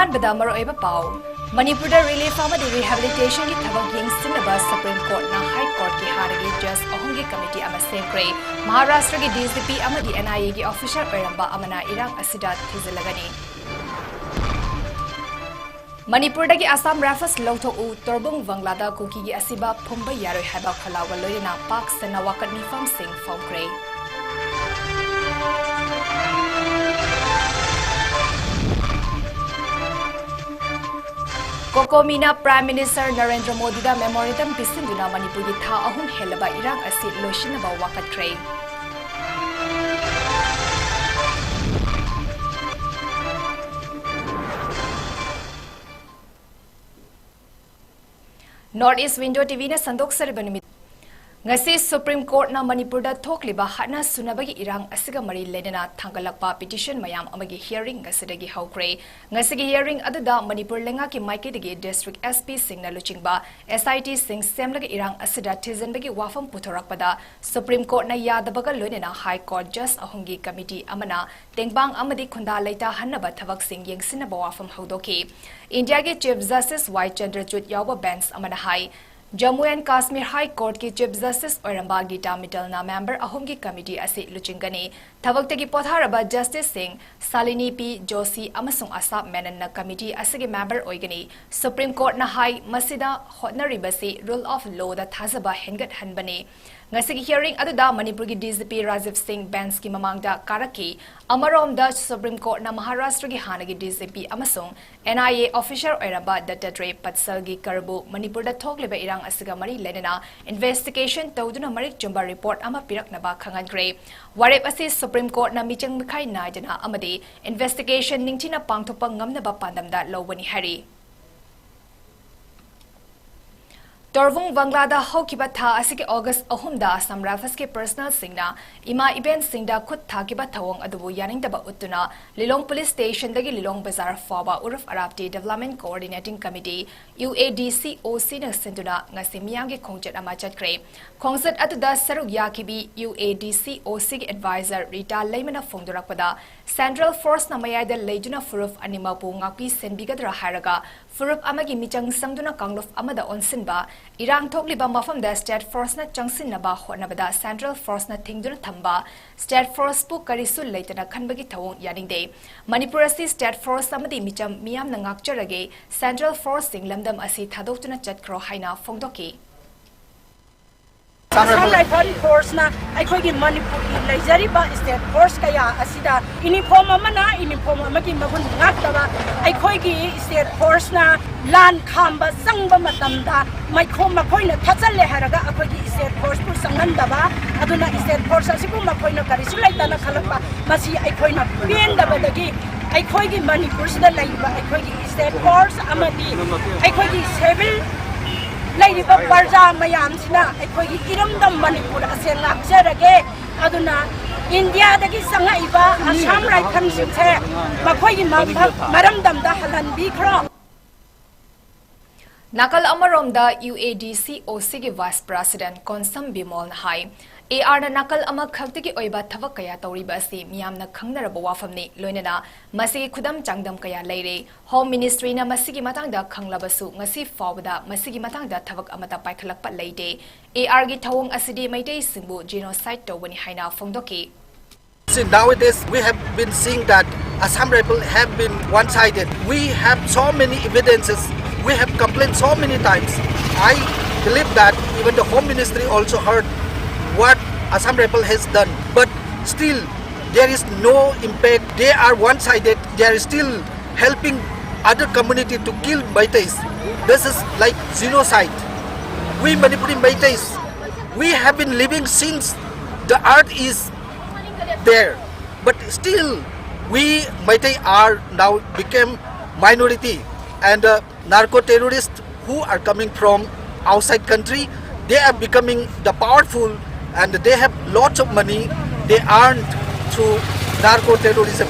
अहानबदा मरोइबा पाउ Manipur relief amadi rehabilitation ki thabak yengsinaba Supreme Court na High Court ki haragi judge ahungi committee ama semkre Maharashtra ki DCP amadi NIA ki official oiramba amana irang asida thizilagani Manipur dagi Assam Rifles lawtho u Torbung Wanglada kuki gi asiba phumba yaroi haba khalawa loina Pak Sena wakat nifam sing phomkre COCOMI na Prime Minister Narendra Modi da memorandum pisinduna Manipur gi tha ahum helaba irang asi loishinaba wakatkre North East Window TV na sandok saribani ngasi Supreme Court na Manipur da thokliba hatna sunabagi irang asiga mari lenena thangalakpa petition mayam amagi hearing ngasidagi haukre ngasigi hearing aduda Manipur lenga ki maikidagi district SP singna luchingba SIT sing semlaga irang asida thizenbagi wafam puthorakpada Supreme Court na yadabaga loinena High Court just ahungi committee amana tengbang amadi khunda leita hannaba thabak sing yengsinaba wafam haudoki India ke Chief Justice Y Chandrachud yawa bench amana hai Jammu and Kashmir High Court ki Chief Justice Oiramba Gita Mittal na member ahumgi committee asi luchingani thabaktagi potharaba Justice Singh Salini P Joshi amasung Asap Menon na committee asigi member oigani Supreme Court na hai masida hotnaribasi rule of law da thazaba hengat hanbani ngasigi hearing aduda Manipur ki DCP Rajiv Singh bench ki mamangda karaki amarom da Supreme Court na Maharashtra ki hanagi DCP amasung NIA official oiramba Dattatreya Patsal gi karbu Manipur da thokleba irang asiga mari lenena investigation tawduna marik chumba report ama piraknaba khangankre warep asi Supreme Court na michang mikhai naidana amadi investigation ningthina pangthopa ngamnaba pandamda lowani hari Torbung Wanglada Hokiba Tha Asiki August Ahumda Assam Rifles ke personal singna Ima event singda khut thakiba thawong adubu yaningdaba uttuna Lilong Police Station dagi Lilong Bazar Faba Uruf Arabti Development Coordinating Committee UADCOC na sinduna ngasi miyangi khongchat ama chatkre khongchat atuda saruk yakibi UADCOC advisor Rita Laimana phongdorakpada Central Force na mayada leijuna furuf anima pu ngakpi senbigadra haraga furuf amagi michang sangduna kangluf amada onsinba Irang thokliba mafam da State Force na changsin na ba honabada Central Force na thingduna thamba State Force pu karisul leitana khanbagi thawong yaningde Manipur asi State Force amadi micham miyam na ngakcharage Central Force singlamdam asi thadoktuna chatkro haina phongdoki Assam Force na akhoi Manipur leizari ba State Force kaya asida uniform amana uniform amagi magun ngakdaba akhoi gi State Force na lan khamba sangba matamda maikho makhoi na thachalle haraga akhoi gi State Force pu sangandaba aduna State Force asibu makhoi na karisulai tana khalakpa masi akhoi na pendaba dagi akhoi gi Manipur sida laiba akhoi gi State Force amadi akhoi gi civil Lady Barza Mayamsina, Equigi Iramdam Manipur, Asenakserage, Aduna, India, the Gisangaiba, Assam Rifles, Makoy Maramdam Dahalan Bikro. Nakal Amarom da UADCOC ki Vice President Konsam Bimol Hai AR na nakal ama khagtigi oiba thavak kaya tawriba asi miyamna khangnaraba wafamni loinena masigi khudam changdam kaya leire Home Ministry na masigi matangda khanglabasu ngasi fawda masigi matangda thavak amata paikhalakpa leide AR gi thawong asidi maitei singbu genocide tawani haina phongdoki Nowadays, we have been seeing that Assam Rifles have been one-sided. We have so many evidences. We have complained so many times. I believe that even the Home Ministry also heard what Assam Rifles has done. But still, there is no impact. They are one-sided. They are still helping other community to kill Maitais. This is like genocide. We Manipuri Maitais, we have been living since the earth is there, but still we Maitai are now become minority, and narco terrorists who are coming from outside country, they are becoming the powerful and they have lots of money they earned through narco terrorism.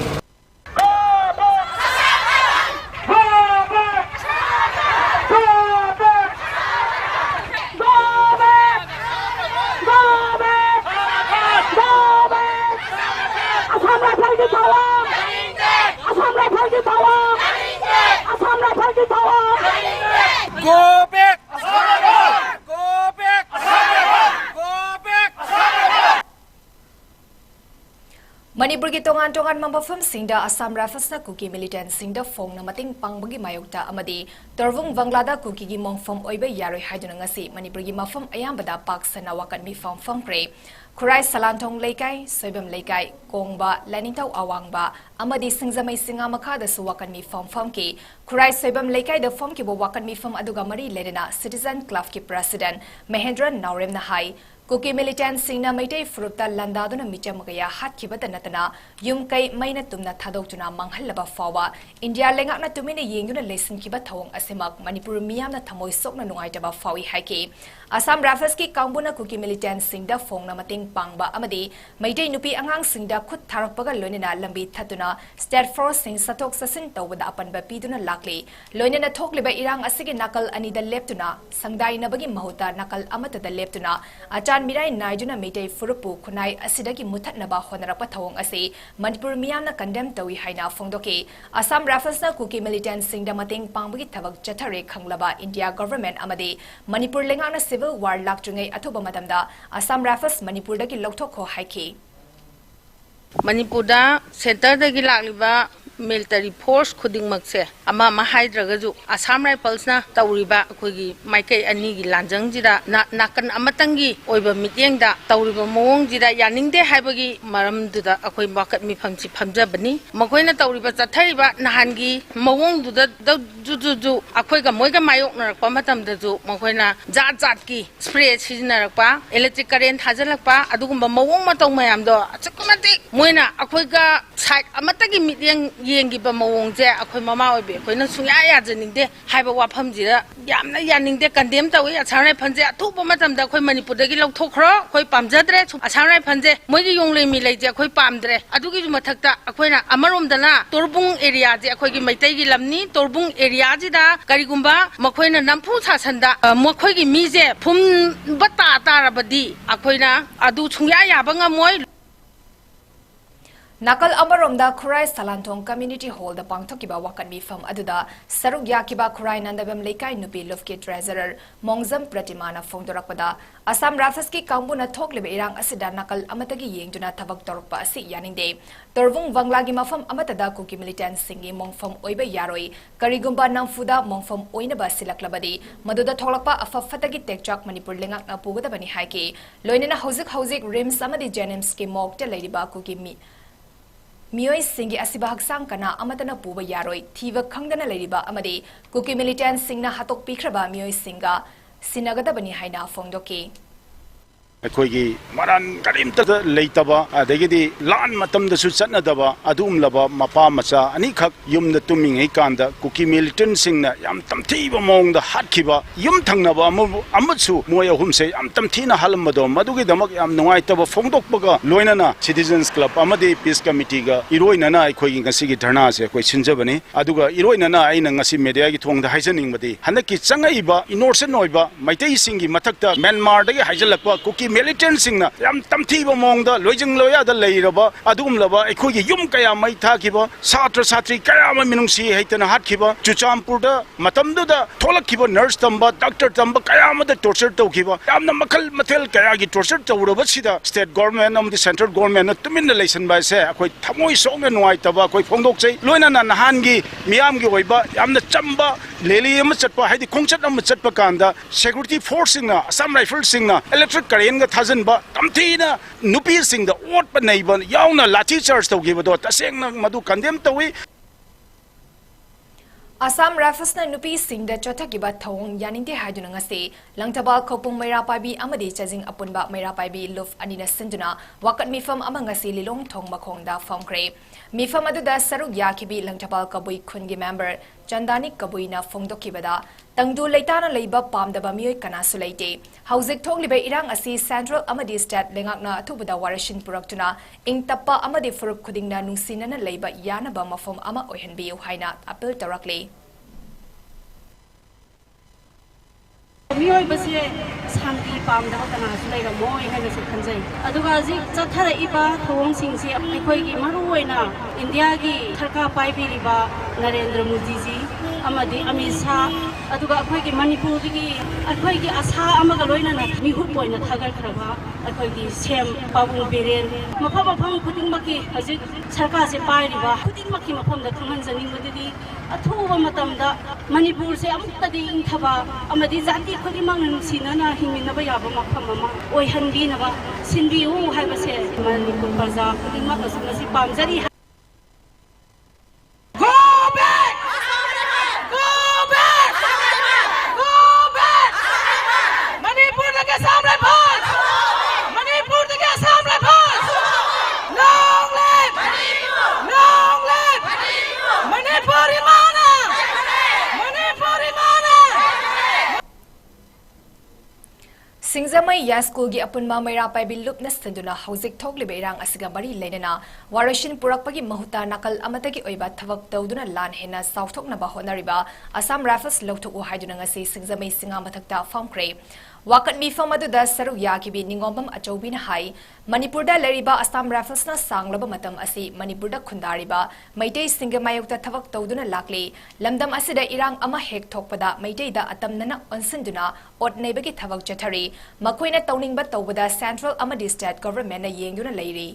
Go back! Go back! Go back! Manipur ki tongan mambafam singda Assam Rifles na kuki militant singda fong na mating pangbagi mayokta amadi Torvung Banglada kuki gi mongfam oiba yaroi haiduna ngasi Manipur gi mafam ayambada pak sana wakan mi fam pre Kurai Salantong Laikai, Soibam Laikai, Kongba, Lanintau Awangba, Amadi Singzamay Singa Makada Suwakan mi fam ki Kurai Soibam Laikai the fam ki bo wakan mi fam aduga mari ledena Citizen Club ki President Mahendra Naurem Nahai Kuki militant singna maitei frupta landaduna michamagaya hatkibata natana yum kai maina tumna thadokuna manghallaba fawa India lengakna tumina yenguna lesson kiba thawong asemak Manipur miyamna thamoi sokna nungaitaba fawi haiki Assam Rifles ki kambuna kuki militant singda fongna mating pangba amadi maitei nupi angang singda khut tharakpaga loinena lambi thatuna state force sing satok sasin tawada apanba piduna lakli loinena thokliba irang asigi nakal anida leptuna sangdai nabagi mahuta nakal amata da leptuna Mirai Naiduna Mete Furupu Kunai Asidagi Mutatnaba Honarapa Tawong Ase Manipur Miyamna condemn Tawi Haina Fongdoke Assam Rifles na kuki militant singda mating pangbagi thabak chatare khanglaba India government amade Manipur lengana civil war laktringai athuba matamda Assam Rifles Manipur dagi lokthokho haiki Manipur da center dagi lakliba military force khuding makse ama mahaidragaju Assam Rifles na tawriba akogi maikai ani gi lanjang jira nakan amatangi oiba mityengda tawriba mawong jira yaningde haibagi maram duda akoi makat mi phamchi phamjabani makoina tawriba chathariba nahangi mawong duda ju akoi ga moiga mayok narakpa matamda ju makoina jat ki spray sijinarakpa electric current hajalakpa adugumba mawong matong mayamdo achakumati moina akoi ga side amatagi mityeng yengi ba mawong je akoi mama oibe akoi na sungya ya janing haiba wafam jira yamna yaning de condemn tawi Assam Rifles je athupa matamda akoi Manipur dagi lokthokro akoi pamjadre Assam Rifles je moigi yongle mi leije akoi pamdre adugi ju mathakta akoi na amarom dana Torbung area je akoi gi maitai gi lamni Torbung area ji da karigumba makoi na nampu sasanda makoi gi mi je phum bata tarabadi akoi na adu sungya ya banga moi Nakal Amaromda Kurai Salantong Community Hall the Pangtokiba Wakan Mi Fam Aduda Saruk Yakiba Kurai Nandabam Leikai Nupi Lufki Treasurer Mongzam Pratimana Fongdorakpada Assam Rifles ki Kambuna Tokliba Irang Asida Nakal Amatagi Yengduna Tabak Torpa Asi Yaningde Torvung Vanglagi Mafam Amatada Kuki Militant Singi Mongfam Oiba Yaroi Karigumba Namfuda Mongfam Oinaba Silaklabadi Maduda Tolakpa Afafatagi Tekchak Manipur Lengak na Pugada Bani Haiki Loinena Houzik Rims Amadi Jenims ki Mokta Ladiba Kuki Miyoi Singi Asiba Haksang Kana Amatana Puba Yaroi, Tiva Kangdana Ladiba Amadi, Kuki militant Singna Hatok Pikraba Miyoi Singa, Sinagada Bani Haina Fongdoki. Akoigi maran karimta leitaba adagidi lan matam da su chatnadaba adum laba mapa macha ani khak yum da tuming kanda kuki militant singna yam tamthiba mong da hatkiba yum thangnaba amatsu moya humse yam tamthina halmado madugi damak yam nungai taba phongdokpaga loinana citizens club amadi peace committee ga iroinana akoigi ngasi gi dharna se akoi sinjabani aduga iroinana aina ngasi media gi thongda haijaning madi hanaki changaiba innocent oiba maitai singi mathakta Myanmar dagi haijalakpa kuki militant singna yam tamthiba mongda loijing loya da leiraba adum laba ekhogi yum kaya mai thakiba satra satri kaya ma minungsi heitana hatkiba Chuchampur da matamdu da tholakkiba nurse tamba doctor tamba kaya ma da torture tawkiba yamna makal mathel kaya gi torture tawraba sida state government and the central government na tumin relation by se akoi thamoi songna nuai taba akoi phongdok chei loina na nahan gi miyam gi oiba yamna chamba leli am chatpa haidi khongchat am chatpa kanda security force singna Assam Rifles singna electric current Thazan ba tamthina nupi sing the ot pa nei ban yauna lathi charge tawgi ba do taseng na madu condemn tawi Assam Rifles na nupi sing the chothakiba thawong yaningde haiduna ngase langtaba khopung mairapabi amadi chajing apunba mairapabi luf anina sinduna wakat mifam ama ngase lilong thong makhongda famkre mifam aduda saruk yakibi langtaba kabui khungi member Chandani Kabuina Fongdokibada, Tangdu Leitana Leiba Pam the Bamioi Kanasulaite, Houzik Tonglibe Irang Asi Central Amadi Stat Lengakna Tubada Warashin Puraktuna, Ing Tapa Amadi Furuk Kudingna Nusina Leiba Yana Bamafom Ama Ohenbi Haina, Apple directly. Miyoi basi santi pam da kana sulai ga moi ha ga khanjai aduga ji chathara iba thong singsi akhoi gi maru oina India gi tharka pai bi riba Narendra Modi ji amadi Amit Shah ꯑꯗꯨꯒ ꯑꯩꯈꯣꯏꯒꯤ ꯃꯅꯤꯄꯨꯔꯗꯒꯤ ꯑꯩꯈꯣꯏꯒꯤ ꯑꯁꯥ ꯑꯃꯒ ꯂꯣꯏꯅꯅ ꯃꯤꯍꯨꯠ ꯑꯣꯏꯅ ꯊꯥꯒꯠꯈ꯭ꯔꯕ ꯑꯩꯈꯣꯏꯒꯤ ꯁꯦꯝ ꯄꯥꯕꯨꯡ ꯕꯤꯔꯦꯟ ꯃꯐꯝ ꯈꯨꯗꯤꯡꯃꯛꯀꯤ ꯍꯧꯖꯤꯛ ꯁꯔꯀꯥꯔꯁꯦ ꯄꯥꯏꯔꯤꯕ ꯈꯨꯗꯤꯡꯃꯛꯀꯤ ꯃꯐꯝꯗ ꯈꯪꯍꯟꯖꯅꯤꯡꯕꯗꯨꯗꯤ ꯑꯊꯨꯕ ꯃꯇꯝꯗ ꯃꯅꯤꯄꯨꯔꯁꯦ ꯑꯃꯨꯛꯇꯗꯤ ꯏꯪꯊꯕ ꯑꯃꯗꯤ ꯖꯥꯇꯤ ꯈꯨꯗꯤꯡꯃꯛꯅ ꯅꯨꯡꯁꯤꯅꯅ ꯍꯤꯡꯃꯤꯟꯅꯕ ꯌꯥꯕ ꯃꯐꯝ ꯑꯃ ꯑꯣꯏꯍꯟꯕꯤꯅꯕ ꯁꯤꯟꯕꯤꯌꯨ ꯍꯥꯏꯕꯁꯦ ꯃꯅꯤꯄꯨꯔ ꯄ꯭ꯔꯖꯥ ꯈꯨꯗꯤꯡꯃꯛꯅꯁꯨ ꯃꯁꯤ ꯄꯥꯝꯖꯔꯤ Singzamai ya school gi apunma maira paibi lupna senduna hauzik thoklibe irang asiga mari leinana warashin purakpagi mahuta nakal amatagi oiba thabak tawduna lan hena southokna ba honariba Assam Rifles loktoku haiduna ngasi Singzamai singa mathakta famkre wakat mi famadu saru yakibi ningombam achobina hai Manipurda leriba Assam Rifles na sanglaba matam asi Manipurda khundariba maitei singamayukta thabak tawduna lakli lamdam asida irang ama hek thokpada maitei da atamnana onsinduna otneibagi thabak chathari makoina tawningba tawbada central amadi state government na yengduna leiri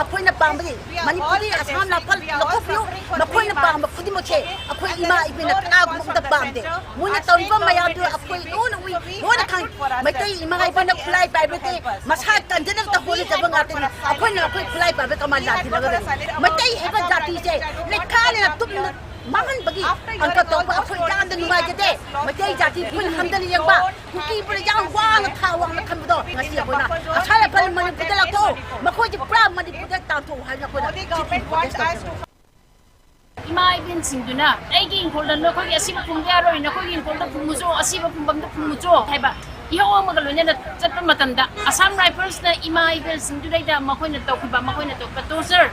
Apoina pambali Manipuri Assam Napal Lokofio Mapoina pamba Kudimoche Apoi ima ibina Agum the Bande Muna Tonva Mayadu Apoi Unawi Mona Kan Matai Ima Ibana Kulai Bible Mashat and Dinner the Holy Tabangatin Apoina Apoi Kulai Bible Kamalati Matai Eva Gati say Lekana Tupna Mahan bagi angka topa apoi dan dan numai jete macai jati pun hamdan yang ba kuki pun yang wang thawang na khamdo ngasi apoi na asal pal mani pudala to makoi ji pra mani pudala ta to hai na apoi na Imai bin singduna aigi ingkoldan no khoi asiba pumya roi na khoi ingkolda pumujo asiba pumbam da pumujo haiba iho amaga loina chatpa matamda Assam Rifles na imai bin singduna da makoi na tokhiba makoi na tokpa dozer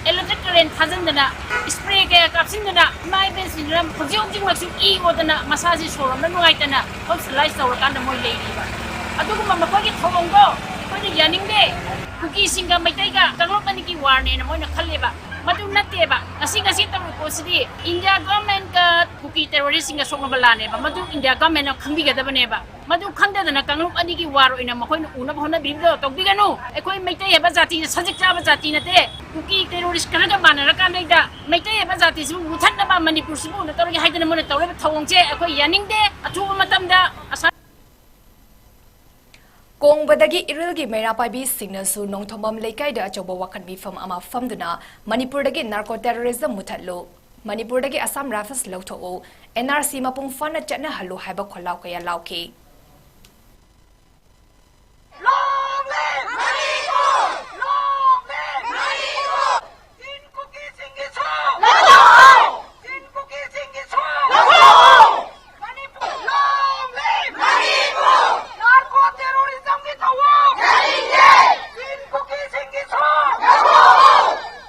electric current thazandana spray kaya kapsindana mai bensinra phojong jing masu e odana massage soram na nuaitana hospitalize tawrakanda moi leiriba aduguma makogi thawonggo koi yaning de kuki singa maitaiga kanopani ki warne na moi na khalleba madu natteba asi tamu posidi India government ka kuki terrorist singa sokma lane ba madu India government na khambiga dabane ba madu khangdana kanop ani ki war oina makoi na una bhona bibdo tokbiganu ekoi maitai heba jati sajik chaba jati nate kuki terrorist kanaga manara naida maitai heba jati su muthanna ba Manipur su na torgi haidana mona tawle thawongche ekoi yaning de athuba matamda Kongbadagi irilgi mera paibi signasu nongthomam leikaida achoba wakan mi fam ama famduna Manipurdagi narco terrorism muthatlo Manipurdagi Assam Rifles lawtho NRC mapung fana chatna halu haiba kholaw kaya lawki Long live Manipur! Long live Manipur! Tin kuki singi cho! Tin kuki singi cho! Manipur! Long live Manipur! Narco terrorism ki tawong! Tin kuki singi cho!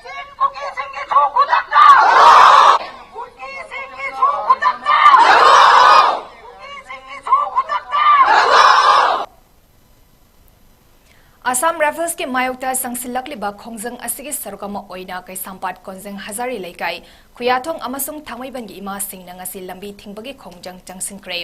Tin kuki singi cho kudakta! Kuki singi cho kudakta! Kuki singi cho kudakta! Assam Rifles ke mayokta sangsilakli ba khongjang asigi sarukama oina kai sampat konjang hazari laikai Kuyathong amasung thangmaiban gi ima singna ngasi lambi thingbagi khongjang changsinkre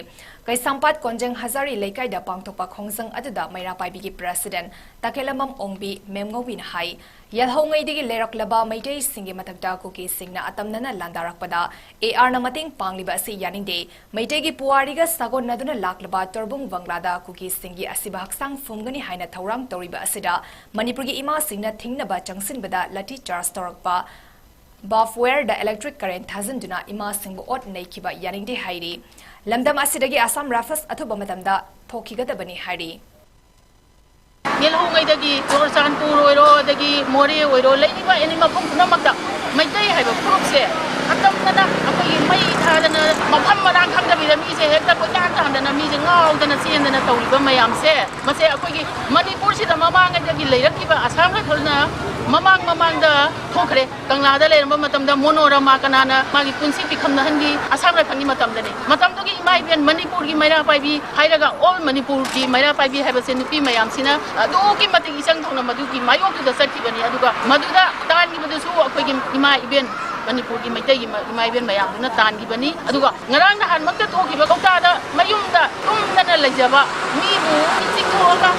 kai sampat konjang hazari laikai da pangtokpa khongjang aduda maira paibi gi president takelamam ongbi memngobin hai yalhongai digi leraklaba maitei singi matakta kuki singna atamnana landarakpada AR na mating pangliba si yaningde maitei gi puari ga sagon naduna laklaba torbung banglada kuki singi asiba haksang fumgani haina thawrang toriba asida Manipur gi ima singna thingna ba changsinbada lati charge torakpa Buffware the electric current thazanduna ima singbu ot naikiba yaningde hairi lamdam asidagi Assam Rifles athuba matamda thokigadabani hairi Yelhongai dagi Gorsanpur oiro dagi More oiro leiba enima pung namakda maitai haiba group se atamnana akoi mai thadana mafam marang khangda bi mi se hekta ko ta तांदना Mize गाउदना चेंदना तौरिबा मयामसे मसे अखोगी मणिपुर सिदा ममांगदगी लेरकिबा आसाम राइफल्सना ममांगदा थोखरे कंगलादा लेरबा मतमदा मोनोरमा कनाना मागी पुंसी पिखमनहनगी आसाम राइफल्सनी मतमदने मतमदुगी इमाइबेन मणिपुर की मैरा पाइबी हाइरगा all Manipur की मैरा पाइबी हाइबसे नुपी मयामसिना अदुकी मतिग इसंग थोंना मदुगी मायोतुदा सटिबनी अदुगा मदुदा तानगिबदसु अखोगी इमाइबेन मणिपुर की Meitei इमाइबेन मयामदुना तानगिबनी अदुगा ngarang nahan magta thokiba kautada mayumda tumdana lejaba mibu sikhoga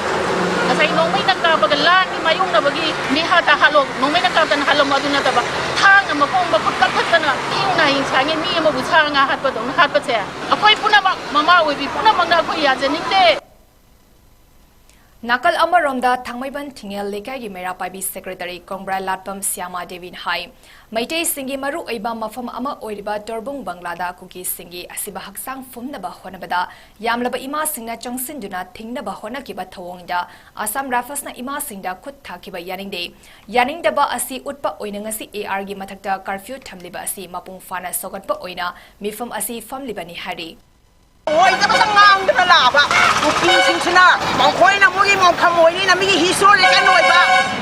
asai nongmai nakka bagalan ni mayumna bagi mihata halok nongmai nakka tan halom aduna taba thang amapong bakut kapatana iuna insange mi amabu changa hatpa dong hatpa che akoi punama mama oibi punama na akoi yajaningde Nakal Amaromda Thangmaiban Thingel Lekagi Mera Paibi Secretary Kongbra Latpam Siama Devin Hai Maitei Singi Maru Oiba Mafam Ama Oiriba Torbung Banglada Kuki Singi Asiba Haksang Fumnaba Honabada Yamlaba Ima Singna Chongsinduna Thingnaba Honakiba Thawongda Assam Rafasna Ima Singda Kut Thakiba Yaningde Yaningdaba Asi Utpa Oinangasi AR gi Mathakta Curfew Thamliba Asi Mapung Fana Sogatpa Oina Mifam Asi Famlibani Hari Oi, the Bangang the Lava, who please in China, Moncoina Mugi Moncamoini, and Migi Hisori and Noiba,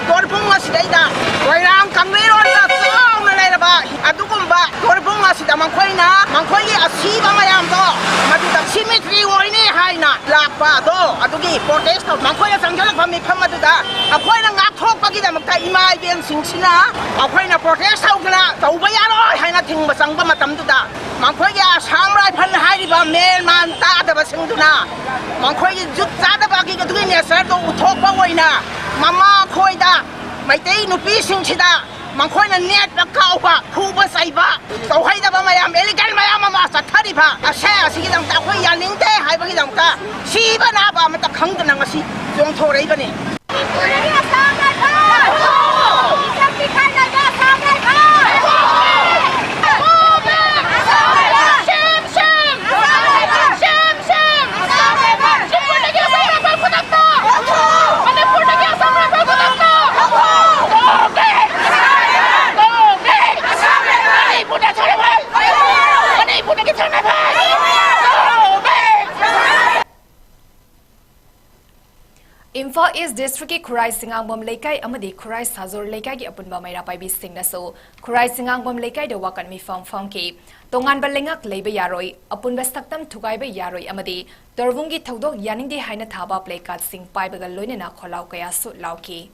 Torpungas data, Wairam Camilo, Song Leva, Adukumba, Torpungas, the Moncoina, Moncoya, Asiba Mayambo, Matuda Symmetry, Oini, Haina, Lapa, Do, Adugi, protest of Moncoya Sangala from Kamatuda, a point of Napaki, Ima, and Sinchina, a point of protest of Taubayano, Haina Ting, Sangba Matamduda, Moncoya, Samurai Pan Haiba, Mail. Tada Basinduna, Moncoy Jutada Baki Gatunia Sardo Utopa Waina, Mama Koida, my day no fishing chida, Moncoina net the Kaupa, Kuba Saiba, so Haida Mayam, Elegant Mayama, Taripa, a share, Sigam Takoya, Linte, Hibagidamka, Shibanaba, Mata Kanganamasi, don't tour even in. Imphal East District ki Khurai Singangbom Leikai amadi Khurai Sajor Leikai ki apunba maira paibi singna so Khurai Singangbom Leikai de wakan mi fam ki tongan balengak leiba yaroi apunba saktam thugai ba yaroi amadi torvungi thodok yaningde haina thaba play card sing paibaga loinena kholau kaya su lauki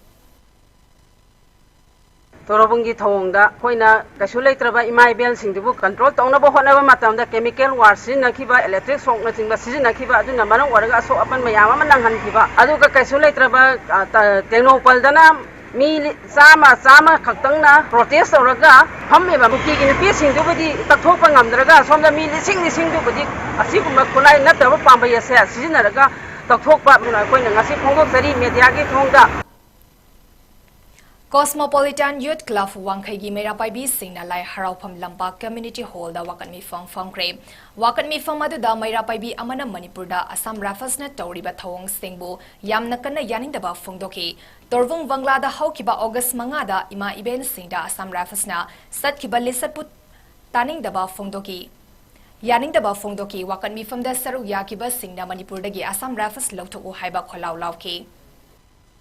Torobungi Tonga, Koina, Kasulatra, Imaibel, Singabu, control Tonabo, whatever matam, the chemical wars, Sinakiba, electric song, nothing but Sinakiba, Dunamano, whatever, so upon Mayama and Hankiba. Aduka Kasulatra, Teno Paldana, Mi Sama, Katanga, protest or Raga, Hameva, Muki in a piece in Dubadi, Tatopangam, Draga, some the me sing the sing Dubadi, a Sikum Kulai, not the Pamba, yes, Sinaraga, Tatopa, Koina, Nasipongo, Sari, Mediagi Tonga. Cosmopolitan Youth Club Wangkai gi Mera Paibi Singna Lai Haraupam Lampa Community Hall da Wakan Mi Fang Kre Wakan Mi Fang Madu da Mera Paibi Amana Manipur da Assam Rafas na Tauriba Thawong Singbu Yamna Kana Yaning da ba Fungdoki Torvung Bangla da Haukiba August Mangada Ima Iben Sing da Assam Rafas na Satkiba Lisatput Taning da ba Fungdoki Yaning da ba Fungdoki Wakan Mi Fang da Saru Yakiba Singna Manipur da gi Assam Rafas Lautoku Haiba Kholau Lauki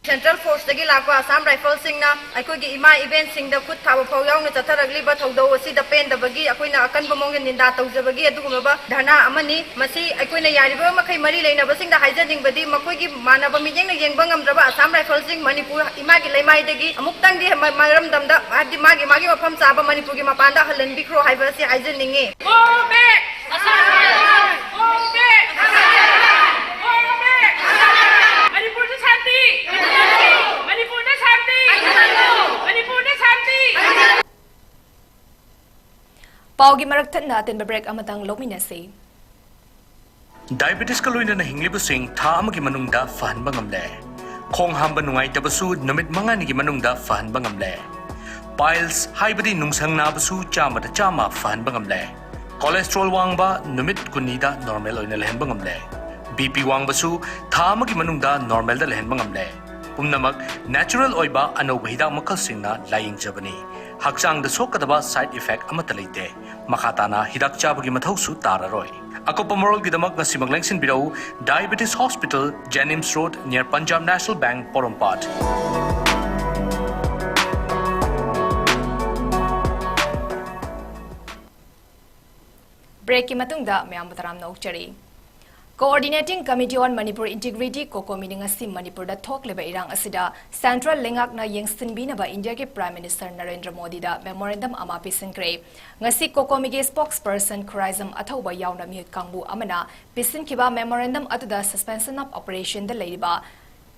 Central Force dagi lakwa Assam Rifle singna aikogi ima event singda khut thaba phau yauna tatharagli ba thaudo asi da pen da bagi akoina akan bomong ninda tawjabagi adugumaba dharna amani masi aikoina yariba makai mari leina basingda haijaning badi makoigi manaba mijeng na yengba ngamdraba Assam Rifle sing Manipur ima gi leimai dagi amuktang di maram damda adi magi mafam chaba Manipur gi mapanda halan bikro haiba si haijaninge Bombe Assam Bombe Manipur da shanti Manipur da shanti Manipur da shanti Paugi Marakthana tin break amatang lominasi Diabetes ka loina na hinglibu sing tha amagi manungda fahanba ngamle khong hamba nungai tabasu namit mangani gi manungda fahanba ngamle piles haibadi nungsang na basu chama da chama fahanba ngamle cholesterol wangba namit kunida normal oina lehenba ngamle BP wangbasu tha amagi manungda normal da lehenba ngamle pumnamak natural oiba anoba hidak makal singna laying jabani hakchang da sokadaba side effect amata leite makhatana hidak chabagi mathausu tararoi Akopa Moral Gidamak Nasimag Lengsin Biro, Diabetes Hospital, Jennings Road, near Punjab National Bank, Porompat. Break matungda mayam bataram na ukchari. Coordinating Committee on Manipur Integrity COCOMI ngasi Manipur da thok leba irang asida Central Lengak na yengsin bina ba India ke Prime Minister Narendra Modi da memorandum ama pisinkre. Ngasi COCOMI ke spokesperson Khurizam Athauba yauna mihut kangbu amana pisinkiba memorandum atuda suspension of operation da leiba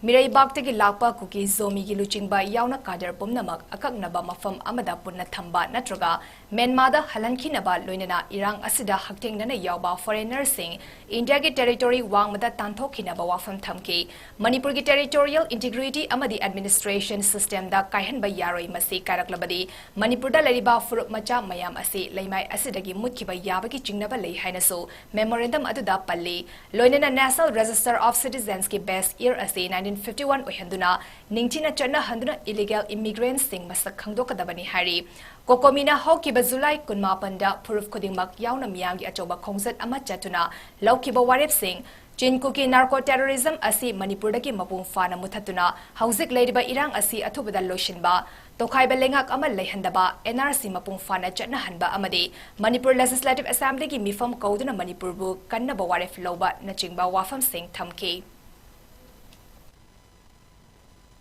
Mirai Baktagi Lakpa Kuki Zomi gi Luchingba yauna kadar pumnamak akaknaba mafam amada punna thamba natraga Myanmar halankinaba loinana irang asida haktengnana yawba foreigner sing India ki territory wangmada tanthokinaba wafam thamki Manipur ki territorial integrity amadi administration system da kaihanba yaroi masi karaklabadi Manipur da lariba furup macha mayam asi leimai asidagi mutkiba yabaki chingnaba lei hainaso memorandum aduda palli loinana National Register of Citizens ki best year asi 1951 ohenduna ningchina chana handuna illegal immigrants sing masak khangdokadabani hari COCOMI na hawkiba July 18 da puruf kodingmak yauna miyangi achoba khongzat ama chatuna lawkiba warep sing Chin Kuki narco terrorism asi Manipur daki mapung fana muthatuna hauzik leiba irang asi athubada loshinba tokhaiba lengak ama leihandaba NRC mapung fana chatna hanba amadi Manipur Legislative Assembly ki mifam kauduna Manipur bu kannaba waref loba nachingba wafam sing thamki.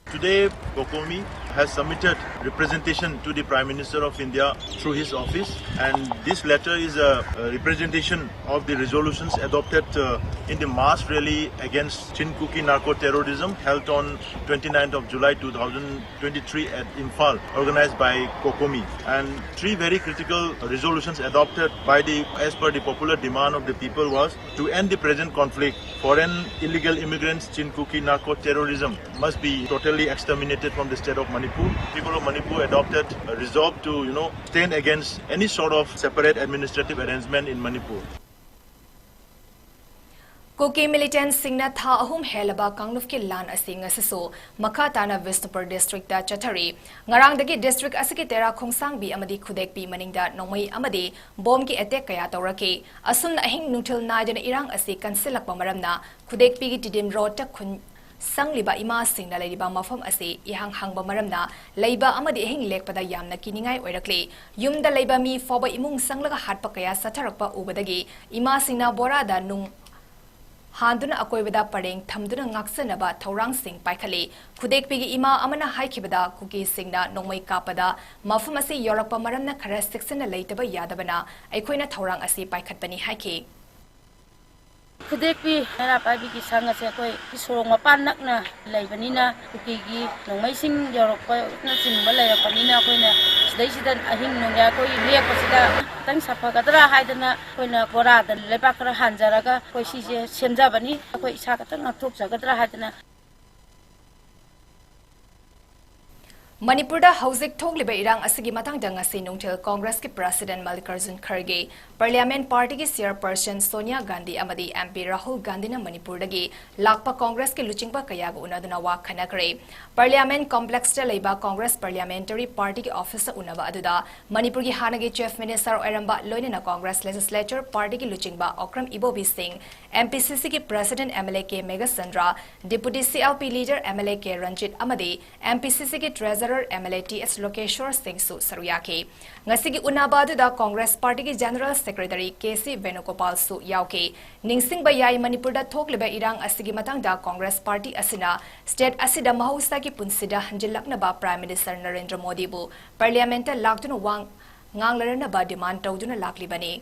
Today, COCOMI has submitted representation to the Prime Minister of India through his office, and this letter is a representation of the resolutions adopted in the mass rally against Chinkuki narco-terrorism held on 29th of July 2023 at Imphal, organized by COCOMI. And three very critical resolutions adopted by as per the popular demand of the people was to end the present conflict. Foreign illegal immigrants, Chinkuki narco-terrorism must be totally exterminated from the state of Manipur. People of Manipur adopted a resolve to, stand against any sort of separate administrative arrangement in Manipur. Kuki militant singna tha ahum helaba kangnuf ki lan asing asaso Makatana Vishnupur district da chathari ngarang dagi district asiki tera khongsang bi amadi khudek bi maningda nongmai amadi bom ki attack kaya tawraki asumna ahing nuthil naidana irang asi kansilakpa maramna khudek pi gi tidim road ta khun sangliba ima singna leiba mafam ase ihang hangba maramna leiba amadi ehing lekpada yamna kiningai oirakle yumda leiba mi foba imung sanglaga hatpa kaya satharakpa ubadagi ima singna borada nung handuna akoibada pareng thamduna ngaksanaba thorang sing paikhali khudek pigi ima amana haikibada kuki singna nongmai kapada mafam ase yorakpa maramna khara section leitaba yadabana aikoina thorang ase paikhatpani haiki Kudekpi nara pabi ki sanga se koi sorong mapan nak na laibani na kuki gi nongmai sing yorok pa na sing balai pani na koi na sedai sidan ahing nongya koi liak pasida tang sapa kadra haidana koi na bora dan lepakra hanjara ka koi si je semja bani koi isa ka tang thuk jagadra haidana Manipur da hauzik thogliba irang asigi matang danga se nungthil Congress ki President Mallikarjun Kharge Parliament Party ki chairperson Sonia Gandhi amadi MP Rahul Gandhi na Manipur dagi lakpa Congress ki luchingpa kaya ga unaduna wa khanakre Parliament complex ta leiba Congress Parliamentary Party ki office unaba aduda Manipur ki hanagi chief minister oiramba loinena Congress Legislature Party ki luchingba Okram Ibobi Singh MPCC ki President MLK Mega Sandra Deputy CLP leader MLK Ranjit amadi MPCC ki Treasurer MLATS Lokeshwar Singh Su Saruyaki. Ngasigi unabadu da Congress Party ki General Secretary KC Venugopal Su Yauke. Ningsing bayai Manipur da thokliba irang asigi matang da Congress Party asina state asida mahausa ki punsida hanjilakna ba Prime Minister Narendra Modi bu Parliament laktuna wang nganglarana ba demand tawduna laklibani.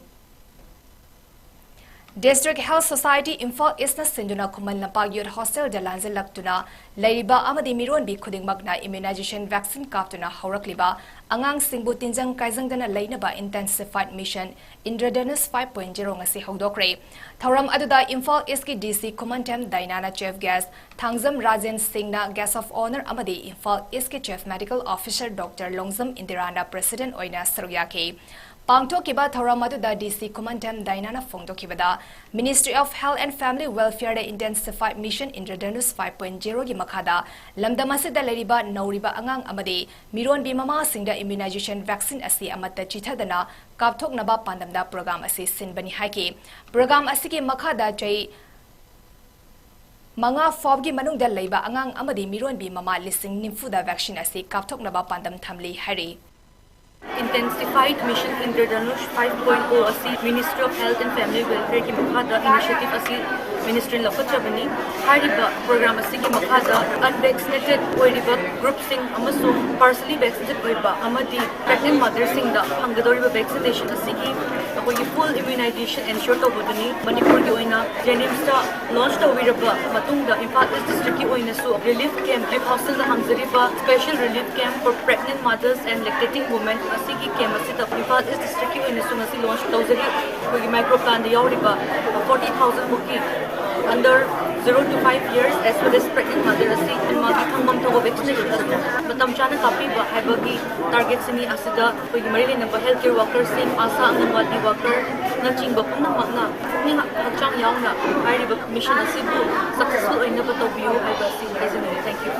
District Health Society Imphal Eastna Sinduna Kumal Lampak Youth Hostel Dalanze Laktuna Laiba Amadi Miron Bi Khudingmakna immunization vaccine kaptuna Haurakliba Angang Singbu Tinjang Kaizangdana Lainaba intensified mission Indradanus 5.0 ngasi Hodokre Thoram Aduda Imphal East ki DC Commandant Dainana Chief Guest Thangzam Rajan Singhna Guest of Honor Amadi Imphal East ki Chief Medical Officer Dr. Longzam Indirana President Oina Saruyake Pangthokiba Thoramatuda DC Commandant Dainana Fongtokibada, Ministry of Health and Family Welfare Intensified Mission Indradhanus 5.0 gi Makada, Lamdamasida Leriba Nauriba Angang Amade, Miron Bimama Singda Immunization Vaccine Asi Amata Chithadana, Kaptok Naba Pandamda Program Asi Sinbani Haki, Program Asiki Makada Jay Manga Fobgi Manungda Leba Angang Amadi Miron Bimama Listing Nimfuda Vaccine Asi Kaptok Naba Pandam Tamli Hari. Intensified Mission Indradhanush 5.0 asi Ministry of Health and Family Welfare ki makhada initiative asi Ministry Lakachabani hariba program asi ki makhada unvaccinated oiriba group sing amasung partially vaccinated oiba amadi pregnant mothers sing da hangdoriba vaccination asi ki akoi full immunization ensure to bodani Manipur ki oina Jenims ta launch to oiraba matungda Imphal East district ki oina su relief camp relief hostel da hangzariba special relief camp for pregnant mothers and lactating women Asigi came as it Imphal East district ki oina su ngasi launch tawzari koi micro plan da yauriba 40,000 muki under 0 to 5 years as well as pregnant mother asi and magi thangmam thago vaccination asu matam chana kapi ba haibagi target sini asida koi marile na healthcare workers sing asa anganwadi worker na chingba pumna magna ni hakchang yauna hairiba mission asi bu successful oina ba tawbiu haiba si haizami thank you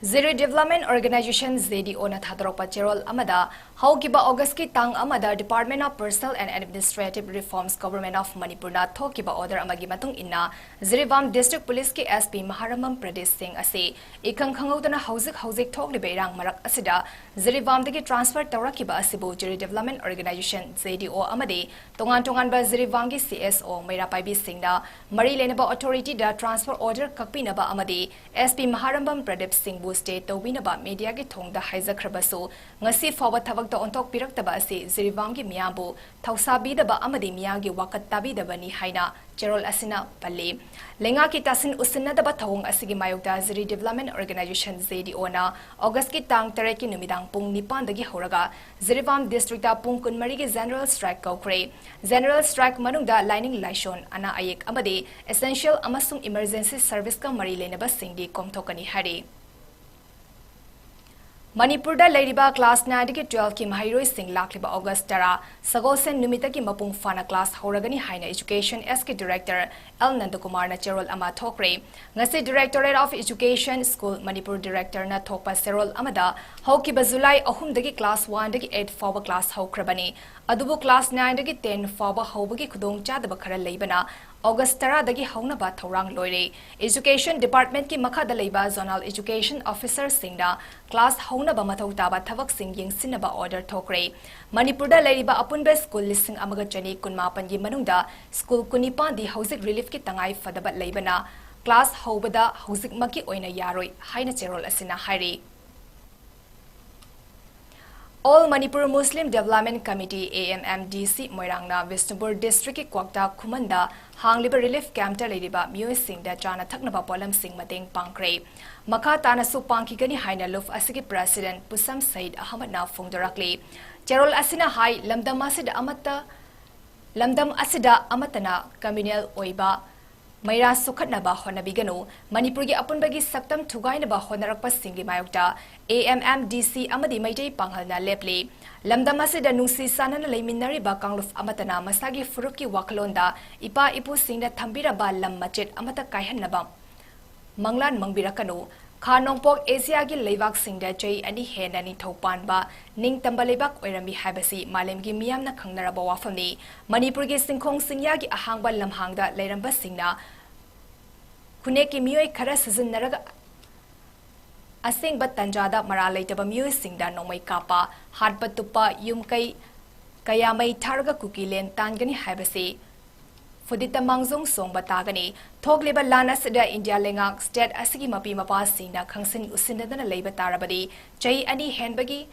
Zero Development Organization ZDO na Thadropa Cherol Amada, Haukiba August ki Tang Amada, Department of Personal and Administrative Reforms, Government of Manipur na Thokiba Order Amagimatong Inna, Zirivam District Police ki SP Maharamam Pradesh Singh Ase, Ikang Kangauta na Hausik Thokli Beirang Marak Asida, Zirivam degi transfer Tawrakiba Asibu, Zero Development Organization ZDO Amade, Tongan ba Zirivam ki CSO, Mayra Paibi Singh da, Mari Lenaba Authority da Transfer Order Kakpinaba Amade, SP Maharamam Pradesh Singh State Tawinaba Media ki Thongda Haizakrabasu, Ngasi Fawa Tavak da Ontok Piraktaba Ase, Zirivam ki Miyabu, Tausabi daba Amade Miyagi Wakat Tabi daba ni Haina, Cherol Asina Pale. Lenga ki Tasin Usina daba Tawong Asigi Mayokda Ziri Development Organization ZDO na, August ki Tang Tareki Numidang Pung Nipan dagi Horaga, Zirivam District da Pung Kunmari ki General Strike Kaukre. General Strike Manungda Lining Laishon, Ana Ayek Amade, Essential Amasung Emergency Service ka Mari Lenaba Singdi Komtokani Hari. Manipurda Ladiba Class 9 ki 12 ki Mahiroi Singh Lakliba August Tara, Sagosen Numita ki Mapung Fana Class Horagani Haina Education SK Director L Nandakumar na Cherol Ama Thokre, Ngasi Directorate of Education School Manipur Director na Thokpa Serol Amada, Haukiba Zulai Ahum dagi Class 1 dagi 8 Fawa Class Hokrabani, Adubu Class 9 dagi 10 Fawa Hobagi Kudong Chadaba Kara Leibana, August Tara dagi Haunaba Thorang Loire, Education Department ki Makada Leiba Zonal Education Officer Singda, Class Haunaba Mathautaba Thavak Singh Ying Sinaba Order Thokre, Manipurda Leiba Apunbe School Listing Amagachani Kunmapan Yi Manungda, School Kunipan di Housing Relief ki Tangai Fadabat Leibana, Class Haubada Housing Maki Oina Yaroi, Haina Cherol Asina Hari. All Manipur Muslim Development Committee AMMDC Moirangna Vishnupur District Kwakta Kumanda Hangliba Relief Camp ta Lediba Mui Singh da Chana Thaknaba Polam Singh Mateng Pangkre Maka Tana Su Pangkigani Haina Luf Asigi President Pusam Said Ahmad na Fungdarakli Cherol Asina Hai Lamdam Asida Amatana Communal Oiba Mayra Sukhatnaba Honabigano, Manipurgi Apunbagi Saktam Tugainaba Honarakpa Singi Mayokta, AMMDC Amadi Maitei Panghalna Lepli, Lamdamasida Nusi Sanan Leminari Bakangluf Amatana, Masagi Furuki Wakalonda, Ipa Ipu Singda Tambira Ba Lam Machet Amata Kaihanaba, Manglan Mangbirakano, Kanongpok Asia gi Leivak Singda Jay Ani Henani Topan Ba, Ning Tambalebak Oirami Habasi, Malemgi Miam na Kangnaraba Wafamni, Manipurgi Singkong Singyagi Ahangba Lamhangda Leramba Singna, Kuneki Mui Kara Season Naraga Asing Bat Tanjada Maralaitaba Mui Singda Nomai Kapa, Hadbatupa Yumkai Kayamai Targa Kukilen Tangani Habasi. Fudita Mangzong Song Batagani, Togliba Lanas da India Lengak, State Asigi Mapi Mapasina, Kangsin Usindana Labor Tarabadi, Jay Ani Henbagi,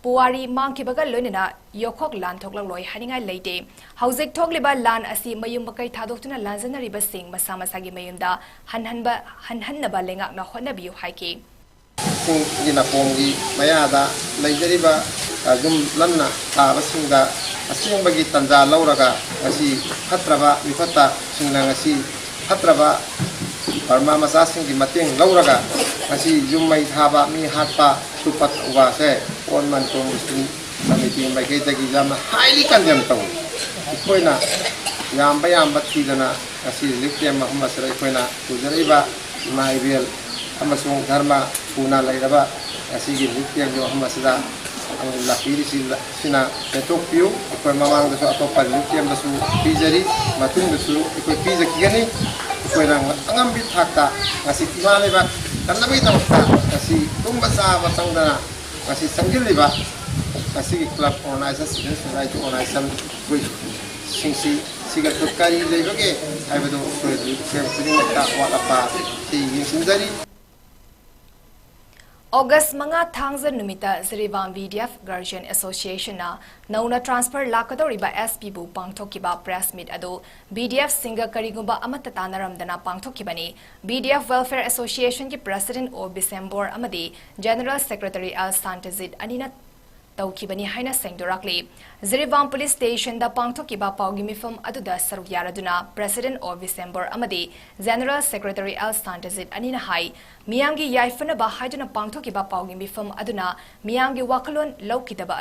Puari Mankibaga Lunina, Yokok Lan Togloi, Haninga Lady, Hausik Togliba Lan Asi Mayumbakai Tadokuna Lanzana Riba Sing, Masamasagi Mayunda, Hanhanaba Lengak na Honabu Haiki. Sing Yinapongi, Mayada, Lajderiba, Gum Lana, Tabasinga. Asing bagi tanda lauraga asi hatraba mifata singna asi hatraba parma masasing di mateng lauraga asi jumai thaba mi hatpa tupat uwa se on Manipur Muslim Committee maikaytagi yamna highly condemn taw ikoina yamba thidana asi relief Muhammad sarai koina tujariba maibel amasung dharma puna lairaba asi gi relief Muhammad sada lakiri sina petok piu ikoi mamang dasu atopa relief dasu pijari matung dasu ikoi pijaki gani ikoi nang angambi thakta asi timaleba kannabi tawta asi tumba sa batangdana asi sanggiliba asi club organizers students right organization with singsi sigal tukari lebage aibado pudingta walapa ti sinjari August mga thangzan numita Zirivam VDF Guardian Association na nauna transfer lakadoriba SP bu pangthokiba press meet ado BDF singa karigumba amatatanaramdana pangthokibani BDF Welfare Association ki President O December amadi General Secretary Al Santazid anina tawkibani haina sengdorakli Zirivam Police Station da pangthokiba pawgi mifam aduda saruk yaraduna President O December amadi General Secretary Al Santazid anina hai Miyangi yaifana ba haiduna pangthokiba pawgi mifam aduna miyangi wakalon laukidaba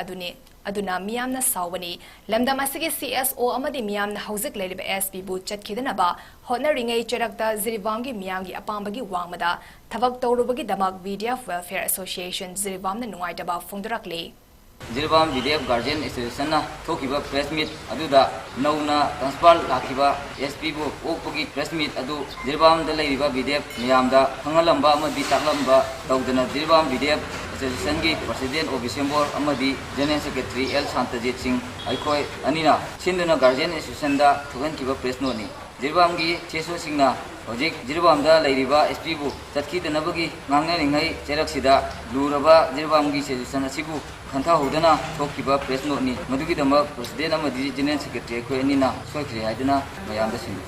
aduna miyamna sawani lamdam asigi CSO amadi miyamna hauzik leriba SP bu chatkidana ba hotna ringai cherakta Zirivangi miyangi apambagi wangmada thabak tawrubagi damak VDF Welfare Association Zirivamna nungaitaba fungdarakli Zirivam VDF Guardian Association na thokiba press meet aduda nauna transfer lakiba SP bu okpogi press meet adu Zirivam da leiriba VDF miyamda hangalamba amadi taklamba tawdana Zirivam VDF Association ki President O December amadi General Secretary L Santajit Singh aikoi anina sinduna Guardian Association da thogan kiba press note ni Zirivam gi cheso singna hojik Zirivam da leiriba SP bu chatkidnabagi ngangne ringai cheraksida luraba Zirivam gi association asibu khantha hodana thokiba press note ni madugi dama President amadi General Secretary ko anina soikri haidana mayamda singh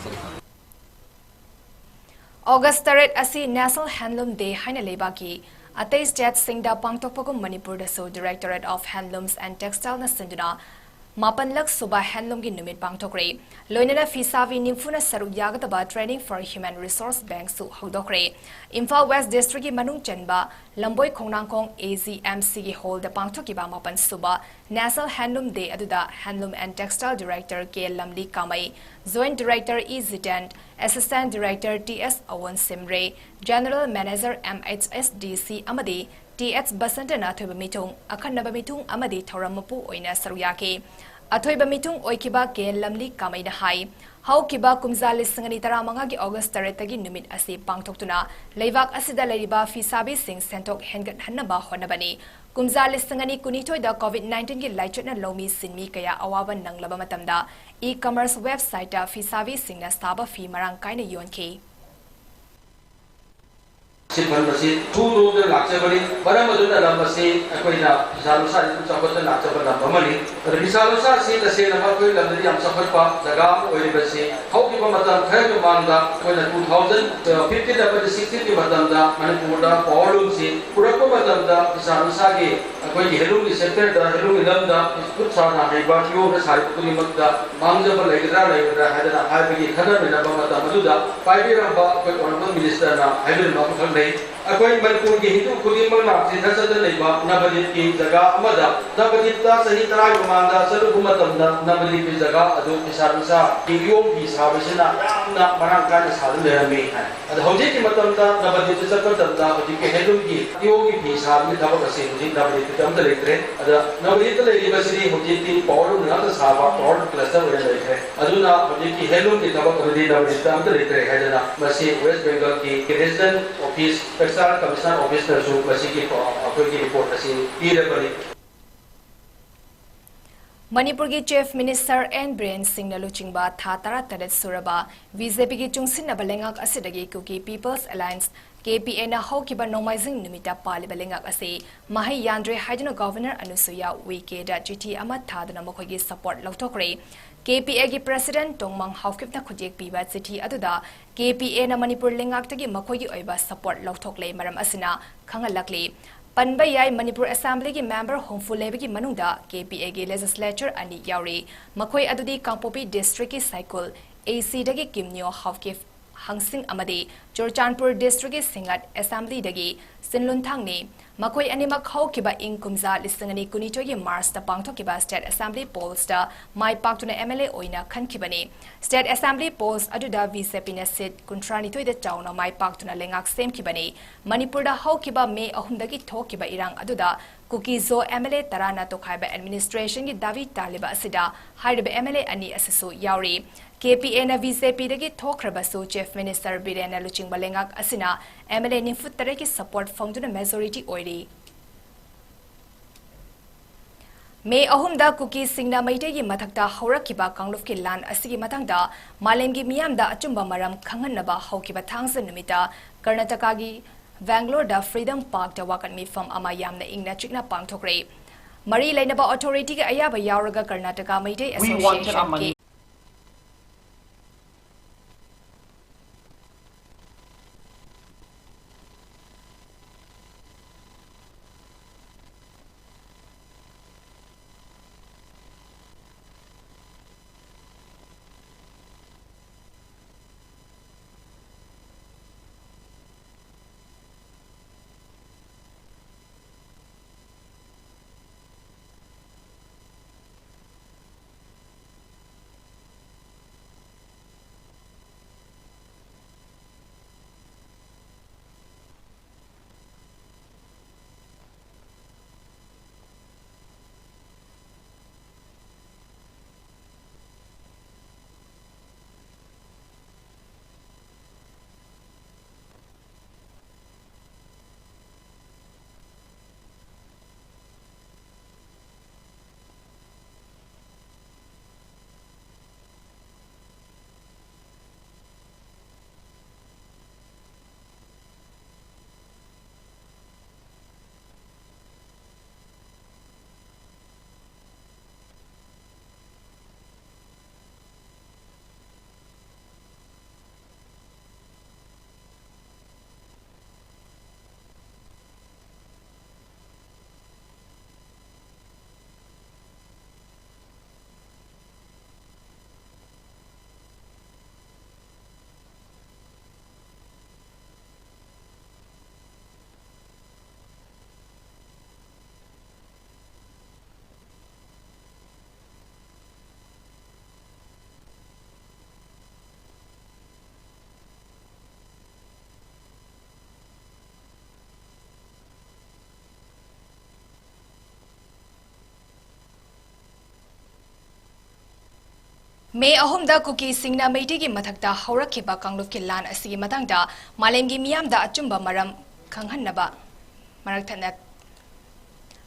August 3 asi National Handloom Day haina lebaki Atai state singda pangtokpagum Manipur da so Directorate of Handlooms and Textile na sinduna Mapanlak Suba Handloom gi numit pangtokre loinana fisavi nimfuna saruk yagataba Training for Human Resource Bank su hodokre Imphal West District gi manung chenba Lamboi Khongnangkong AZMC gi hall da pangtokiba mapan suba National Handloom Day aduda Handloom and Textile Director K Lamli Kamai Joint Director E Zitant Assistant Director TS Awan Simre General Manager MHSDC Amadi TH Basantana Thoiba Mitung Akhanaba Mitung Amadi Thoramapu Oina Saruyake Athoiba Mitung Oikiba K Lamli Kamai na hai Haukiba Kumzali Sangani Taramanga gi August 3 tagi numit asi pangtoktuna leivak asida leriba fisabi sing sentok hengat hanaba honabani Kumzali Sangani kunitoi da COVID-19 gi laichutna lomi sinmi kaya awaban nanglaba matamda e-commerce website da fisabi singna saba fi marang kaina yonke Simpan basi turu de lakchabani bara maduna lambasi akoina bisalusa itu chakota lakchabana bamali bisalusa si lase nama koi lamdi am sakpa jaga oi basi hauki matam thai manda koina 2015 da 16 ki matam da Manipur da problem si purako matam da bisalusa ki koi helung ki center da helung ilam da kut sana hai ba yo da sai putuni makda mangja ba legira hadana hai bi khadar na ba matam da paibi ramba koi honorable minister na haibir ma ko Akwai Manipur ki Hindu khudimang na sinasada leiba nabadit ki jaga amada nabadit ta sahi tarai manda saru humatamda nabadit ki jaga adu kisarisa ki yom ki sabisina na marangka na saru lerame adu hoje ki matamda nabadit ki sakamda hoje ki hedum ki yom ki bi sabi thaba kase hoje nabadit ki tamda lekre adu nabadit leiba siri hoje ki power na ta saba power cluster hoje lekre adu na hoje ki hedum ki thaba hoje nabadit tamda lekre hadana masi West Bengal ki resident office Commissioner Office na su basiki ko apoi report asi irabali Manipur ki Chief Minister N Brain Singh na luchingba tha tara taret suraba BJP ki chungsin na balengak asidagi kuki People's Alliance KPA na hokiba nomaizing numita pali balengak ase mahi yandre haiduna Governor Anusuya Wike da GT amat thadana mokhogi support lautokre KPA ki President Tongmang Haukipna khujek piba chithi aduda KPA na Manipur lengaktagi makhogi oiba support lauthokle maram asina khangalakle Panba yai Manipur Assembly ki member Homfulebe ki manungda KPA ki legislature ani yauri makhoi adudi Kangpopi district ki cycle AC dagi Kimnyo Haukif Hangsing amadi Churchanpur district ki Singat Assembly dagi Sinlunthang ni Makoi animak haukiba ing kumza lisangani kunitogi Mars ta pangthokiba State Assembly polls da mai paktuna MLA oina khankibani. State Assembly polls aduda VCP na seat kuntrani toida chauna mai paktuna lengak semkibani. Manipur da haukiba me ahumdagi thokiba irang aduda Kukizo MLA tarana tokhaiba administration gi davi taliba asida hairiba MLA ani asisu yauri. KPA na VCP dagi thokrabasu Chief Minister Birena Luching Balengak asina MLA nimfutare ki support fangduna majority oiri. May ahumda Kuki singna maitegi matakta haurakiba kanglufki lan asigi matangda malemgi miyamda achumba maram khanganaba haukiba thangsa numita Karnataka Bangalore da Freedom Park da wakan mi fam ama yamna ingna chikna pangthokre. Mari lainaba authority ga ayaba yauraga Karnataka Maitei Association ki May ahumda Kuki singna maitegi matakta haurakiba kanglufki lan asigi matangda malemgi miyamda achumba maram khanghannaba marakthana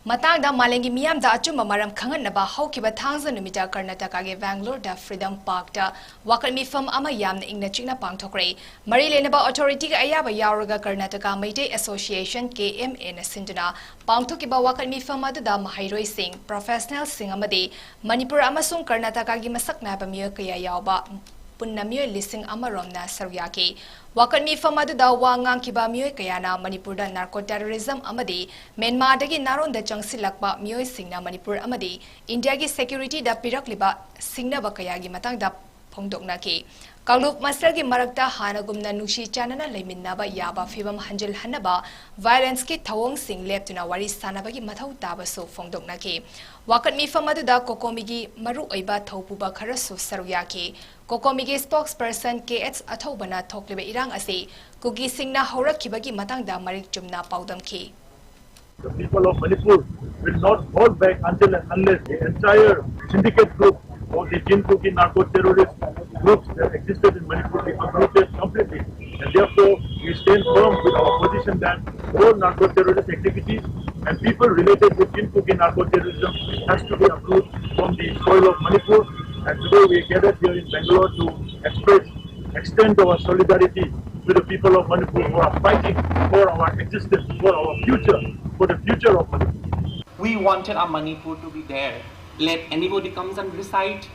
Matangda malengi miyamda achumba maram khanganaba haukiba thangza numita Karnataka ge Bangalore da Freedom Park da wakal mifam ama yamna ingna chingna pangthokre mari lenaba authority ga ayaba yauraga Karnataka Maitei Association KMA na sinduna pangthokiba wakal mifam adada mahairoi sing professional sing amadi Manipur amasung Karnataka gi masakna ba miyo kaya yawba punna miyo lising amaromna saryaki wakal mifam adada wangang kiba miyo kaya na Manipur da narco terrorism amadi Myanmar dagi naron da jangsilakba miyo singna Manipur amadi India gi security da pirakliba singna ba kaya gi matang da phongdokna ki Kalup Master gi marakta hanagumna nushi chanana leiminaba yaba fibam hanjil hanaba violence ki thawong sing leptuna wari sanaba gi mathau taba so phongdokna ki wakat mifam adada COCOMI gi maru oiba thaupuba khara so saruya ki COCOMI gi spokesperson KH athobana thokliba irang ase kugi singna haurakibagi matangda marik chumna paudam ki The people of Manipur will not hold back until and unless the entire syndicate group of the Jinkuki narco-terrorist groups that existed in Manipur be uprooted completely. And therefore, we stand firm with our position that all narco-terrorist activities and people related with Jinkuki narco-terrorism has to be uprooted from the soil of Manipur. And today we gathered here in Bangalore to extend our solidarity to the people of Manipur who are fighting for our existence, for our future, for the future of Manipur. We wanted our Manipur to be there. Let anybody comes and reside,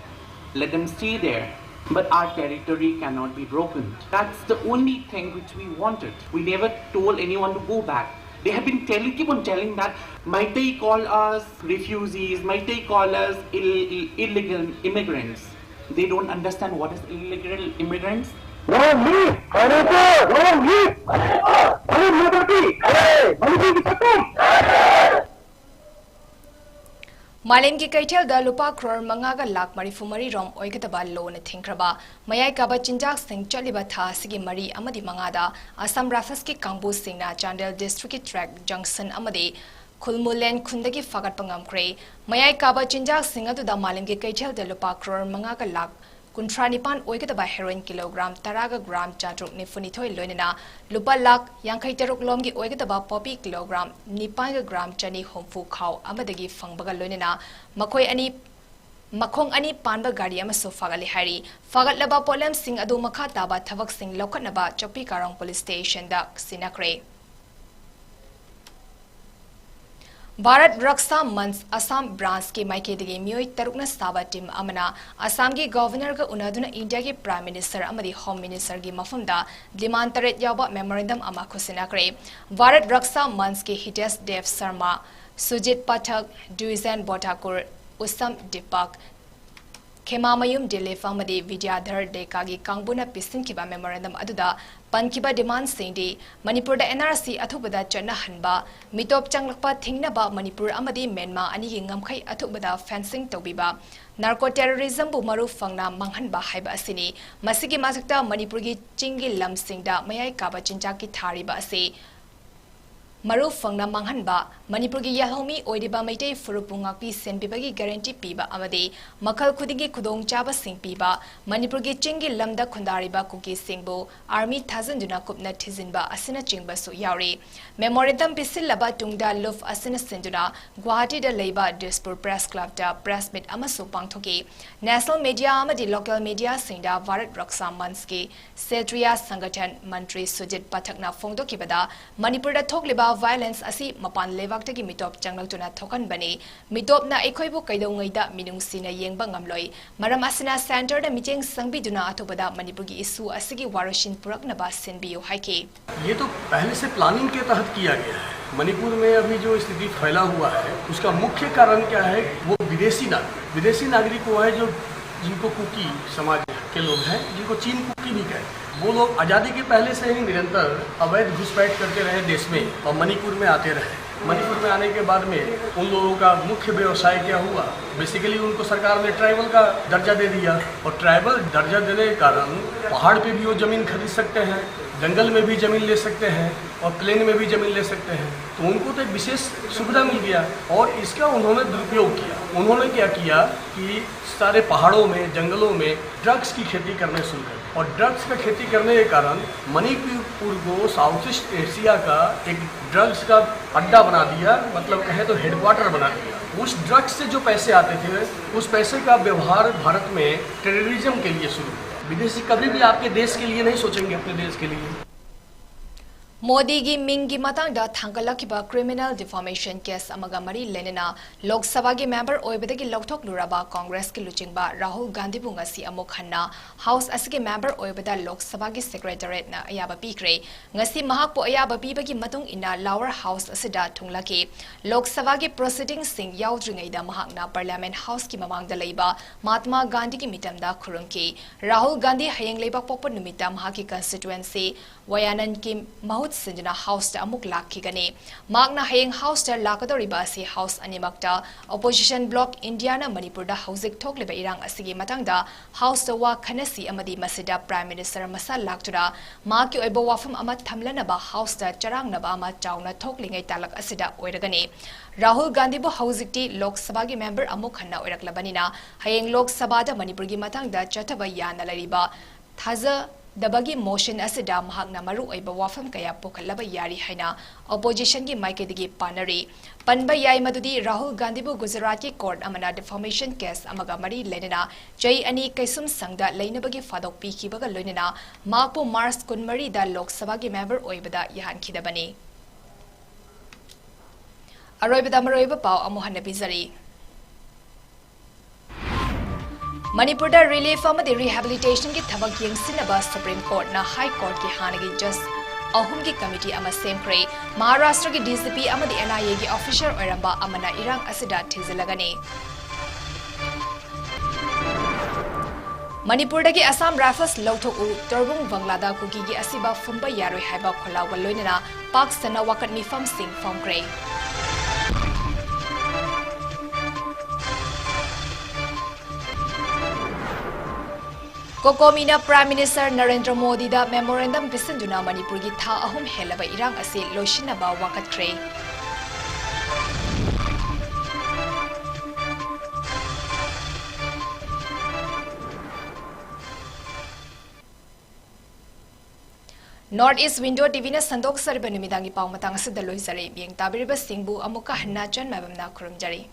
let them stay there. But our territory cannot be broken. That's the only thing which we wanted. We never told anyone to go back. They have been keep on telling that might they call us refugees, might they call us illegal immigrants. They don't understand what is illegal immigrants. Long live Manipur! Long live Manipur! Manipur! Manipur! मालेम की कैथल द लुपा क्रोर मंगागा लाख मरीफु मरी रोम ओइगतबा loan थिंख्रबा मयाई काबा चिंजाक सिंह चलिबा था सिगी मरी अमदी मंगादा असम राफस की कांगबू सिंहना चांडेल डिस्ट्रिक्ट की ट्रैक जंक्शन अमदी खुलमुलेन खुंदगी फगत पंगमख्रे मयाई काबा चिंजाक सिंह अदुदा मालेम की कैथल द लुपा क्रोर मंगागा लाख कुंट्रा निपान ओइगतबा हेरोइन किलोग्राम 10 ग्राम चाट्रुक निफुनिथोय लोइनना लुपा लाख यांखै तरुक लोमगी ओइगतबा पॉपी किलोग्राम 9 ग्राम चनी होमफु खाव अमदगी फंगबगा लोइनना मखोय अनि मखोंग अनि पानबा गाड़ी अमसो फागले हारी फागलबा पोलम सिंह अदु मखा ताबा थवक सिंह लौखनबा चौपी कारोंग पुलिस स्टेशन दा सिनाक्रे भारत रक्षा मंच असम ब्रांच के माइकेदगी मियोई तरुकना साबा टीम अमना असम की गवर्नर का उनादुना इंडिया के प्राइम मिनिस्टर अमदी होम मिनिस्टर की मफमदा दिमान तरेत याबा मेमोरेंडम अमा खुसिनाक्रे भारत रक्षा मंच के हितेश देव शर्मा सुजित पाठक ड्यूजन बोटाकुर उसम दीपक खेमामयुम दिलीप अमदी विद्याधर डेकागी कांगबुना पिसिनकिबा मेमोरेंडम अदुदा पनकिबा डिमांड सिंदी मणिपुर दा एनआरसी अथुबदा चना हनबा मिटोप चंगलकपा थिंगनबा मणिपुर अमदी म्यांमा अनि गिंगमखै अथुबदा फेंसिंग तौबिबा नार्को टेररिज्म बु मरु फंगना मंगहनबा हाइबा असिनी मसिगी माजकता मणिपुर की चिंगी लमसिंगदा मयाई काबा चिंचाकी थारिबा असे मरु फंगना मंगहनबा मणिपुर की याहोमी ओइदिबा मैतै फुरुपुंगापी सेनबिबगी गारंटी पीबा अमदे मखल खुदिंगी खुदोंग चाबा सिंह पीबा मणिपुर की चिंगी लमदा खुंदारिबा कुकी सिंहबो आर्मी थाजनजुना कुपना थिजिनबा असिना चिंगबसु यावरे मेमोरेंडम पिसिलबा तुंगदा लुफ असिना सिंजुना गुवाहाटी दा लेबा दिसपुर प्रेस क्लब दा प्रेस मीट अमसु पांगथोके नेशनल मीडिया अमदि लोकल मीडिया सिंहदा भारत रक्षा मंच के सेट्रिया संगठन मंत्री सुजित पाठकना फोंदोकिबदा मणिपुर दा थोकलिबा violence asi mapan lewak tagi mitop changal tuna thokan bane mitop na ekhoi bu kaidau ngai da minung sina yengba ngamloi maram asina center da meeting sangbi duna athobada manipur ki issue asigi warashin purak na ba senbiyo haike ये तो पहले से planning के तहत किया गया है। मणिपुर में अभी जो स्थिति फैला हुआ है उसका मुख्य कारण क्या है, वो विदेशी नागरिक वो है जो जिनको कुकी समाज के लोग हैं, जिनको चीन कुकी भी कहते हैं। वो लोग आज़ादी के पहले से ही निरंतर अवैध घुसपैठ करते रहे देश में और मणिपुर में आते रहे। मणिपुर में आने के बाद में उन लोगों का मुख्य व्यवसाय क्या हुआ, बेसिकली उनको सरकार ने ट्राइबल का दर्जा दे दिया और ट्राइबल दर्जा देने के कारण पहाड़ पे भी वो ज़मीन खरीद सकते हैं, जंगल में भी ज़मीन ले सकते हैं और प्लेन में भी ज़मीन ले सकते हैं। तो उनको तो एक विशेष सुविधा मिल गया और इसका उन्होंने दुरुपयोग किया। उन्होंने क्या किया कि सारे पहाड़ों में जंगलों में ड्रग्स की खेती करने शुरू कर और ड्रग्स का खेती करने के कारण मणिपुर को साउथ ईस्ट एशिया का एक ड्रग्स का अड्डा बना दिया, मतलब कहे तो हेडक्वार्टर बना दिया। उस ड्रग्स से जो पैसे आते थे उस पैसे का व्यवहार भारत में टेररिज्म के लिए शुरू हुआ। विदेशी कभी भी आपके देश के लिए नहीं सोचेंगे, अपने देश के लिए। मोदी की मिंग की मतंगदा थांगलखिबा क्रिमिनल डिफॉर्मेशन केस अमगा मरी लेनेना लोकसभा की मेंबर ओइबदगी लौथोक लुराबा कांग्रेस की लुचिंगबा राहुल गांधी बुंगासी अमुक हन्ना हाउस असगी मेंबर ओइबदा लोकसभा की सेक्रेटरीट ना अयाबा पीक्रे ngasi mahakpo ayaba pibagi matung ina lower house asida thunglaki Lok Sabha की प्रोसीडिंग सिंह याउद्रिंगैदा महाकना पार्लियामेंट हाउस की ममांगदा लेबा महात्मा गांधी की मिटमदा खुरुंकी राहुल गांधी हयेंग लेबा पोपन नुमिता महाकी कंस्टिट्युएंसी वयानन की सिंजना हाउस अमुक लाखिगने मागना हयेंग हाउस लाकदोरिबा से हाउस अनिमक्ता ओपोजिशन ब्लॉक इंडिया ना मणिपुर दा हौजिक थोकलेबा इरांग असिगी मतंगदा हाउस वा खनसी अमदी मसिदा प्राइम मिनिस्टर मसा लाक्तुरा माकी ओइबो वाफम अमा थमलनबा हाउस दा चरांगनबा अमा चाउना थोकलिंगै तालक असिदा ओइरगने राहुल गांधी बो हौजिकटी लोकसभा की मेंबर अमुक हन्ना ओइरकलबनिना हयेंग लोकसभा दा मणिपुर की मतंगदा चथबा याना लरिबा थाजा दबगी मोशन असिदा महाकना मरु ओइबा वाफम कया पोखलबा यारी हैना ओपोजिशन की माइकेदगी पानरी पनबा याई मदुदी राहुल गांधी बु गुजरात की कोर्ट अमना डिफॉर्मेशन केस अमगा मरी लेनेना चई अनि कैसुम संगदा लेनबगी फादोक पीखिबगा लोइनेना माकपो मार्च 19 दा लोकसभा की मेंबर ओइबदा यहानखिदबनी अरोइबदा मरोइबा पाव अमुहन बिजरी मणिपुर दा रिलीफ अमदी रिहैबिलिटेशन की थबक यंगसिनबा सुप्रीम कोर्ट ना हाई कोर्ट की हानगी जस्ट अहुम की कमिटी अमा सेमख्रे महाराष्ट्र की डीसीपी अमदी एनआईए की ऑफिसर ओइरंबा अमना इरांग असिदा थिजिलगने मणिपुर की असम राइफल्स लौथोकु तोरबुंग बंगलादा कुकी की असिबा फुंबा यारोय हाइबा खोलाव लोइना पाक सना वकत मिफम Singh फॉर्मख्रे COCOMI na Prime Minister Narendra Modi da memorandum pisinduna Manipur gi tha ahum helaba irang ase loishinaba wakatre. North East Window TV na sandok sarba numidangi pau matang sa daloy sare biyang tabiriba singbu amuka hana chan mabam na kurumjari.